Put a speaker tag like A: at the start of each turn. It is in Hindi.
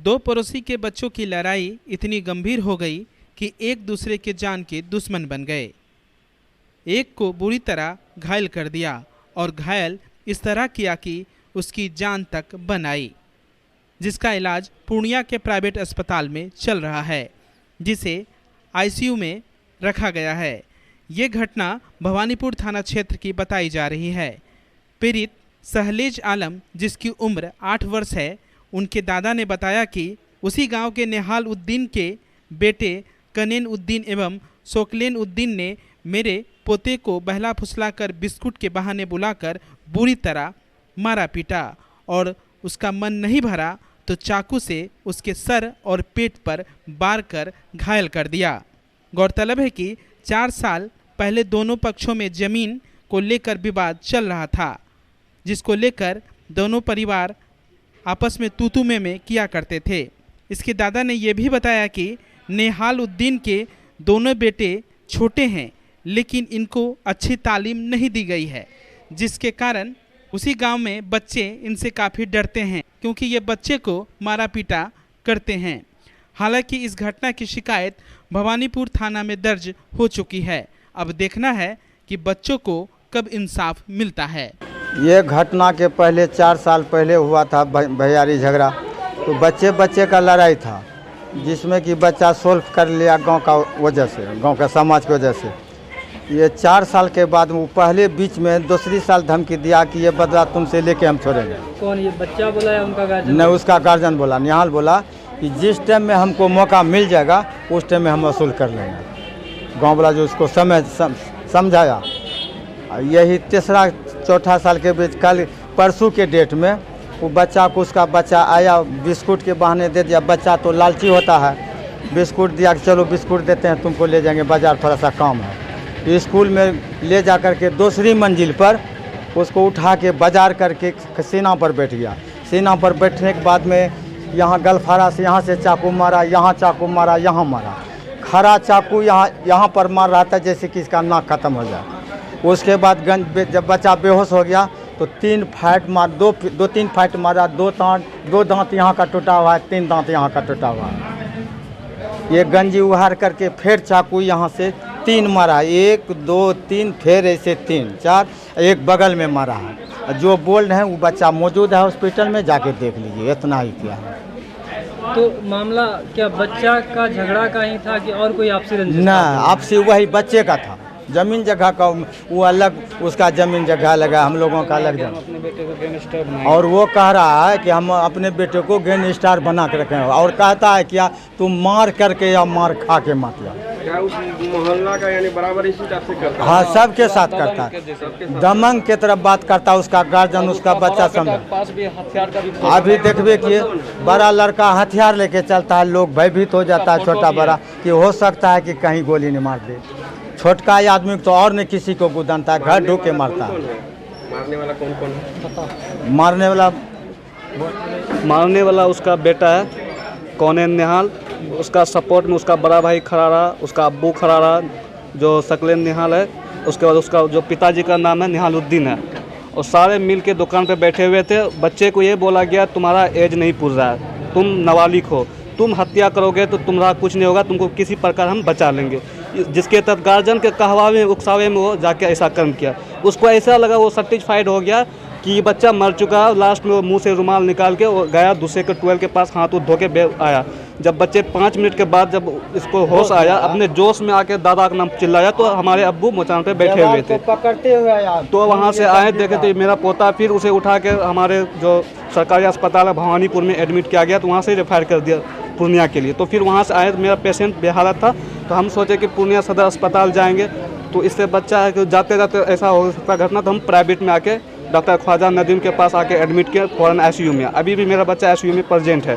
A: दो पड़ोसी के बच्चों की लड़ाई इतनी गंभीर हो गई कि एक दूसरे के जान के दुश्मन बन गए। एक को बुरी तरह घायल कर दिया और घायल इस तरह किया कि उसकी जान तक बन आई, जिसका इलाज पूर्णिया के प्राइवेट अस्पताल में चल रहा है, जिसे आईसीयू में रखा गया है। ये घटना भवानीपुर थाना क्षेत्र की बताई जा रही है। पीड़ित सहलेज आलम, जिसकी उम्र 8 वर्ष है, उनके दादा ने बताया कि उसी गांव के नेहाल उद्दीन के बेटे कनेन उद्दीन एवं शोकलेन उद्दीन ने मेरे पोते को बहला फुसला कर बिस्कुट के बहाने बुलाकर बुरी तरह मारा पीटा और उसका मन नहीं भरा तो चाकू से उसके सर और पेट पर बार कर घायल कर दिया। गौरतलब है कि 4 साल पहले दोनों पक्षों में जमीन को लेकर विवाद चल रहा था, जिसको लेकर दोनों परिवार आपस में तू-तू में किया करते थे। इसके दादा ने यह भी बताया कि नेहाल उद्दीन के दोनों बेटे छोटे हैं, लेकिन इनको अच्छी तालीम नहीं दी गई है, जिसके कारण उसी गांव में बच्चे इनसे काफ़ी डरते हैं, क्योंकि ये बच्चे को मारा पीटा करते हैं। हालांकि इस घटना की शिकायत भवानीपुर थाना में दर्ज हो चुकी है। अब देखना है कि बच्चों को कब इंसाफ मिलता है।
B: ये घटना के पहले 4 साल पहले हुआ था भैयारी झगड़ा, तो बच्चे बच्चे का लड़ाई था, जिसमें कि बच्चा सोल्व कर लिया गांव का वजह से, गांव का समाज की वजह से। ये 4 साल के बाद वो पहले बीच में दूसरी साल धमकी दिया कि ये बदला तुमसे लेके हम छोड़ेंगे।
C: कौन, ये बच्चा बोला या उनका गार्जियन?
B: नहीं, उसका गार्जियन बोला, निहाल बोला कि जिस टाइम में हमको मौका मिल जाएगा उस टाइम में हम वसूल कर लेंगे। गाँव वाला जो उसको समझाया। यही तीसरा चौथा साल के बीच कल परसों के डेट में वो बच्चा को, उसका बच्चा आया, बिस्कुट के बहाने दे दिया। बच्चा तो लालची होता है, बिस्कुट दिया कि चलो बिस्कुट देते हैं, तुमको ले जाएंगे बाज़ार, थोड़ा सा काम है। स्कूल में ले जा कर के दूसरी मंजिल पर उसको उठा के बाजार करके सीना पर बैठ गया। सीना पर बैठने के बाद में यहाँ गलफारा से यहाँ से चाकू मारा, यहाँ चाकू मारा, यहाँ मारा। खरा चाकू यहाँ पर मार रहा था जैसे कि इसका नाक खत्म हो जाए। उसके बाद जब बच्चा बेहोश हो गया तो 3 फाइट मार, 2-3 फाइट मारा। 2 दांत यहाँ का टूटा हुआ है, 3 दांत यहाँ का टूटा हुआ है। ये गंजी उहार करके फिर चाकू यहाँ से 3 मारा, 1 2 3, फिर ऐसे 3 4, एक बगल में मारा है। जो बोल्ड है वो बच्चा मौजूद है हॉस्पिटल में, जाके देख लीजिए, इतना ही किया है।
C: तो मामला क्या बच्चा का झगड़ा का ही था कि और कोई आपसी रंजिश?
B: ना, आपसी वही बच्चे का था। जमीन जगह का वो अलग, उसका जमीन जगह लगा, हम लोगों का अलग जगह।
C: अपने बेटे को गैंगस्टर बनाया
B: और वो कह रहा है कि हम अपने बेटे को गैंगस्टर बना के रखे हैं, और कहता है क्या तुम मार करके या मार खा के मत जाओ।
D: क्या उस मोहल्ला का यानी बराबर इसी टाइप से करता है?
B: हाँ, सबके साथ करता है, दमंग के तरफ बात करता है। उसका गार्जियन, उसका बच्चा समझा।
C: पास भी हथियार का भी
B: अभी देखबे कि बड़ा लड़का हथियार लेके चलता है, लोग भयभीत हो जाता है, छोटा बड़ा, कि हो सकता है कि कहीं गोली नहीं मार दे। छोटका आदमी तो और नहीं किसी को गुदानता है, घर ढूक के मारता है।
D: मारने वाला कौन है?
E: मारने वाला उसका बेटा है कौनेन निहाल। उसका सपोर्ट में उसका बड़ा भाई खड़ा रहा, उसका अब्बू खड़ा रहा जो सकलेन निहाल है। उसके बाद उसका जो पिताजी का नाम है निहाल उद्दीन है, और सारे मिल के दुकान पे बैठे हुए थे। बच्चे को ये बोला गया तुम्हारा एज नहीं पूछ रहा है, तुम नाबालिग हो, तुम हत्या करोगे तो तुम्हारा कुछ नहीं होगा, तुमको किसी प्रकार हम बचा लेंगे। जिसके तहत गार्जियन के कहवावे उकसावे में वो जाके ऐसा कर्म किया। उसको ऐसा लगा, वो सर्टिफाइड हो गया कि ये बच्चा मर चुका है। लास्ट में वो मुंह से रुमाल निकाल के वो गया दूसरे के ट्वेल्व के पास, हाथ धो के आया। जब बच्चे 5 मिनट के बाद जब इसको होश आया, अपने जोश में आके दादा का नाम चिल्लाया, तो हमारे अब्बू मोचान पे बैठे हुए थे,
B: पकड़ते हुए
E: तो वहाँ से आए, देखे तो मेरा पोता। फिर उसे उठा के हमारे जो सरकारी अस्पताल है भवानीपुर में एडमिट किया गया, तो वहाँ से रेफर कर दिया पूर्णिया के लिए। तो फिर वहाँ से आए, मेरा पेशेंट बेहालत था, तो हम सोचे कि पूर्णिया सदर अस्पताल जाएंगे, तो इससे बच्चा है कि जाते जाते ऐसा हो सकता घटना, तो हम प्राइवेट में आके डॉक्टर ख्वाजा नदीम के पास आके एडमिट किया फ़ौरन आईसीयू में। अभी भी मेरा बच्चा आईसीयू में प्रेजेंट है।